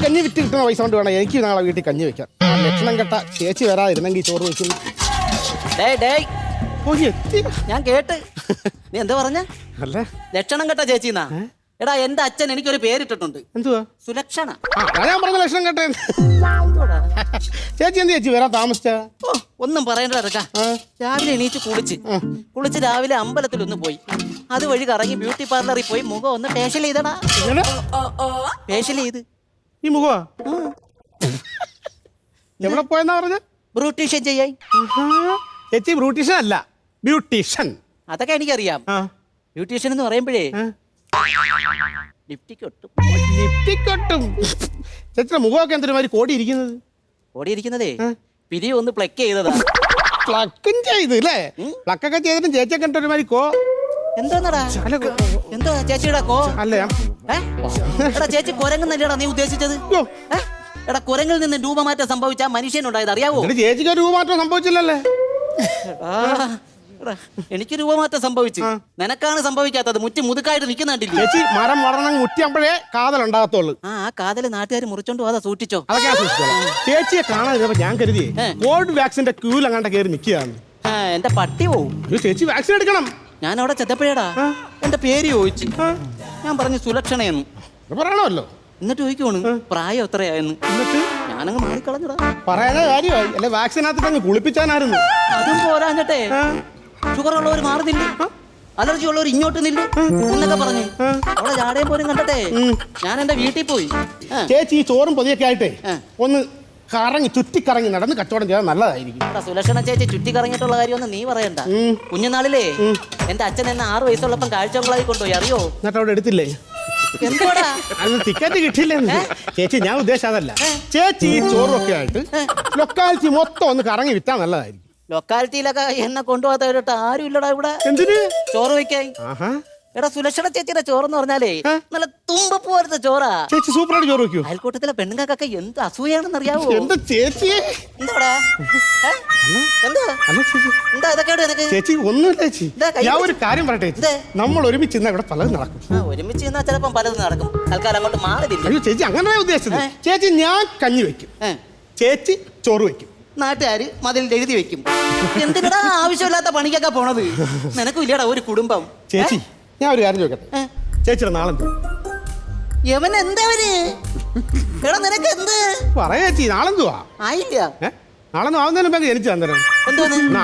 കഞ്ഞി വിറ്റ് കിട്ടുന്ന പൈസ കൊണ്ട് വേണം എനിക്ക് നാളെ വീട്ടിൽ കഞ്ഞി വെക്കാം. ലക്ഷണം കെട്ട ചേച്ചി വരാതിരുന്നെങ്കിൽ ചോറ് വെക്കുന്നു. ഞാൻ കേട്ട്. നീ എന്താ പറഞ്ഞ? അല്ല ലക്ഷണം കെട്ട ചേച്ചിന്നാ? എടാ എന്റെ അച്ഛൻ എനിക്കൊരു പേരിട്ടിട്ടുണ്ട്. എന്തുവാ? സുലക്ഷണ. ഞാൻ പറഞ്ഞ ലക്ഷണം കെട്ട. ചേച്ചി എന്ത് ചേച്ചി വരാൻ താമസിച്ച? ഒന്നും പറയണ്ട. രാവിലെ എണീറ്റ് കുളിച്ച് രാവിലെ അമ്പലത്തിലൊന്ന് പോയി. അതുവഴി കറങ്ങി ബ്യൂട്ടി പാർലറിൽ പോയി മുഖം ഒന്ന് ഫേഷ്യൽ ചെയ്തടാ. ഫേഷ്യൽ ചെയ്ത് ഈ മുഖമാ എവിടെ പോയെന്നാ പറഞ്ഞ? ബ്യൂട്ടീഷ്യൻ ചെയ്യായി. ചേച്ചി ബ്യൂട്ടീഷ്യൻ അല്ല, ബ്യൂട്ടീഷ്യൻ. അതൊക്കെ എനിക്കറിയാം. ബ്യൂട്ടീഷ്യൻ എന്ന് പറയുമ്പോഴേ ലിപ്റ്റിക്കൊട്ടും. ചേച്ചിയുടെ മുഖമൊക്കെ എന്തൊരു കോടിയിരിക്കുന്നത്? കോടിയിരിക്കുന്നതേ പിരി ഒന്ന് പ്ലക്ക് ചെയ്തതാ. പ്ലക്കും ചെയ്ത് അല്ലേ? പ്ലക്കൊക്കെ ചെയ്തിട്ടും ചേച്ചിയെ കണ്ടൊരു മാതിരി കോ. എന്തോന്നടാ? എന്തോ ചേച്ചിയുടെ കോ? അല്ല എടാ ചേച്ചി കുരങ്ങുന്നല്ലേടാ നീ ഉദ്ദേശിച്ചത്? എടാ കുരങ്ങിൽ നിന്ന് രൂപമാറ്റം സംഭവിച്ച മനുഷ്യനുണ്ടായത് അറിയാവോ? ചേച്ചിക്ക് രൂപമാറ്റം സംഭവിച്ചില്ലല്ലേ? എനിക്ക് രൂപമാറ്റം സംഭവിച്ചു, നിനക്കാണ് സംഭവിക്കാത്തത്. മുറ്റി മുതുക്കായിട്ട് നിൽക്കുന്നുണ്ടില്ലേ? ചേച്ചി മരം വളർന്ന് മുറ്റിയാകുമ്പോഴേ കാതലുണ്ടാകത്തുള്ളൂ. ആ കാതല് നാട്ടുകാർ മുറിച്ചോണ്ട് പോകാതെ സൂക്ഷിച്ചോ. അതൊക്കെ ചേച്ചിയെ കാണാൻ ഞാൻ കരുതിയേ കോവിഡ് വാക്സിന്റെ ക്യൂവിൽ അങ്ങോട്ട് കയറി നിൽക്കുകയാണ്. എന്റെ പട്ടി പോവും. ചേച്ചി വാക്സിൻ എടുക്കണം. ഞാൻ അവിടെ ചെത്തപ്പോഴേടാ എന്റെ പേര് ചോദിച്ചു. ഞാൻ പറഞ്ഞു സുലക്ഷണയെന്ന്. പറയണമല്ലോ. എന്നിട്ട് ചോദിക്കുവാണ് പ്രായം എത്രയായെന്ന്. എന്നിട്ട് ഞാനങ്ങ് മാറിക്കളഞ്ഞടാ. പറയാനേ കാര്യമായി അല്ലെ? വാക്സിനകത്ത് അങ്ങ് കുളിപ്പിച്ചാനായിരുന്നു. അതും പോരാഞ്ഞിട്ടേ ഷുഗർ ഉള്ളവർ മാറുന്നില്ല, അലർജി ഉള്ളവർ ഇങ്ങോട്ട് നില്ല എന്നൊക്കെ പറഞ്ഞു. അവളെ ജാടയും പോലും കണ്ടട്ടെ ഞാൻ എന്റെ വീട്ടിൽ പോയി. ചേച്ചി ഈ ചോറും പൊതിയൊക്കെ ആയിട്ടേ ഒന്ന് ചുറ്റിക്കറങ്ങി നടന്ന് കച്ചവടം ചെയ്താൽ നല്ലതായിരിക്കും. സുലക്ഷണ ചേച്ചി ചുറ്റിക്കറങ്ങിയിട്ടുള്ള കാര്യമൊന്നും നീ പറയണ്ട. കുഞ്ഞുനാളിലേ എന്റെ അച്ഛൻ എന്നെ 6 വയസ്സുള്ളപ്പം കാഴ്ചകളായി കൊണ്ടുപോയി അറിയോ? എന്നിട്ട് അവിടെ എടുത്തില്ലേ? എന്തോടാ ടിക്കറ്റ് കിട്ടിയില്ലേ? ചേച്ചി ഞാൻ ഉദ്ദേശിച്ചതല്ല. ചേച്ചി ഈ ചോറൊക്കെ ആയിട്ട് ലൊക്കാലിറ്റി മൊത്തം ഒന്ന് കറങ്ങി വിറ്റാൽ നല്ലതായിരിക്കും. ലൊക്കാലിറ്റിയിലൊക്കെ എന്നെ കൊണ്ടുപോകാത്ത ആരും ഇല്ലടാ ഇവിടെ. എന്തിന്? ചോറ് വെക്കായി. എടാ സുലക്ഷണ ചേച്ചിയുടെ ചോറെന്ന് പറഞ്ഞാലേ നല്ല തുമ്പപ്പ് പോലത്തെ ചോറാ. ചേച്ചി സൂപ്പറായിട്ട് ചോറ് വെക്കൂ. അയൽക്കൂട്ടത്തിലെ പെണ്ണുങ്ങൾക്കൊക്കെ എന്ത് അസൂയാണെന്ന് അറിയാവോ? എന്താ ചേച്ചി? എന്താടാ എന്താ ഇതൊക്കെയാണ് നിനക്ക്? ചേച്ചി ഒന്നുമില്ല ചേച്ചി. ഞാൻ ഒരു കാര്യം പറയട്ടെ, നമ്മൾ ഒരുമിച്ച് ഇവിടെ പലതും നടക്കും. ഒരുമിച്ച് നിന്നാ ചിലപ്പം പലതും നടക്കും. തൽക്കാലം അങ്ങോട്ട് മാറിയില്ല. അയ്യോ ചേച്ചി അങ്ങനെ ഉദ്ദേശിച്ചത്. ചേച്ചി ഞാൻ കഞ്ഞി വെക്കും, ചേച്ചി ചോറ് വെക്കും, നാട്ടുകാര് മതിൽ എഴുതി വെക്കും. എന്തിനാ ആവശ്യമില്ലാത്ത പണിക്കൊക്കെ പോണത്? നിനക്കും ഇല്ലടാ ഒരു കുടുംബം. ചേച്ചി ഞാൻ ഒരു കാര്യം ചോദിക്കട്ടെ, ചേച്ചിയുടെ നാളെന്ത്? യവൻ എന്തവന്? എടാ നിനക്ക് എന്ത് പറയാ ചേച്ചി? നാളെന്തുവാ? ആയില്ല. നാളെന്ന് ആവുന്നതിന് മുമ്പ് എനിക്ക് തന്നേരം.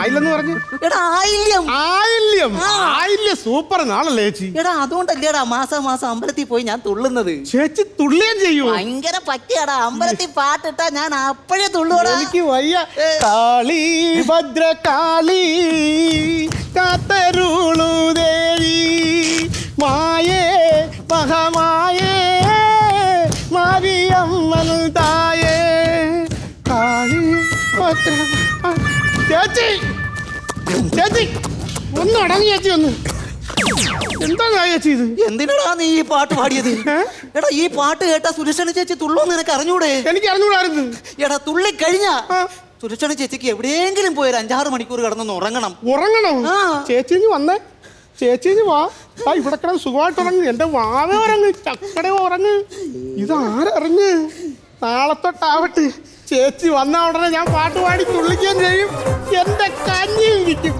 ആയില്ലെന്ന് പറഞ്ഞു. എടാ ആയില്യം. ആയില്യം ആയില്യം സൂപ്പർ നാളല്ലേ ചേച്ചി? എടാ അതുകൊണ്ടല്ലേടാ മാസം അമ്പലത്തിൽ പോയി ഞാൻ തുള്ളുന്നത്. ചേച്ചി തുള്ളുകയും ചെയ്യൂ. ഭയങ്കര പറ്റിയാടാ. അമ്പലത്തിൽ പാട്ടിട്ടാ ഞാൻ അപ്പോഴേ തുള്ളുവാടാ. എനിക്ക് വയ്യ. കാളി ഭദ്രകാളി കാത്തരുളു ദേവി മായേ മഹമായേ മാരിയമ്മൻ തായേ കാളി ഭദ്ര. ചേച്ചി ചേച്ചി ഒന്ന് അടങ്ങി ചേച്ചി ഒന്ന്. എന്താ ചേച്ചി ഇത്? എന്തിനാടാ നീ ഈ പാട്ട് പാടിയത്? എടാ ഈ പാട്ട് കേട്ടാ സുരക്ഷണ ചേച്ചി തുള്ളൂന്ന് നിനക്ക് അറിഞ്ഞൂടെ? എനിക്ക് അറിഞ്ഞൂടായിരുന്നു. എടാ തുള്ളി കഴിഞ്ഞാ സുരക്ഷണ ചേച്ചിക്ക് എവിടെയെങ്കിലും പോയി 5-6 മണിക്കൂർ കിടന്നൊന്ന് ഉറങ്ങണം. ചേച്ചി വന്നേ, ചേച്ചി വാ. ഇവിടെ കിടന്ന് സുഖമായിട്ട് ഉറങ്ങ്. എന്റെ വാവ ഉറങ്ങ്, ചക്കട ഉറങ്ങ്. ഇതാരറിഞ്ഞ്? നാളെ തൊട്ടാവട്ടെ ചേച്ചി വന്ന ഉടനെ ഞാൻ പാട്ട് പാടി തുള്ളിക്കുകയും ചെയ്യും, എന്റെ കഞ്ഞിയും വിൽക്കും.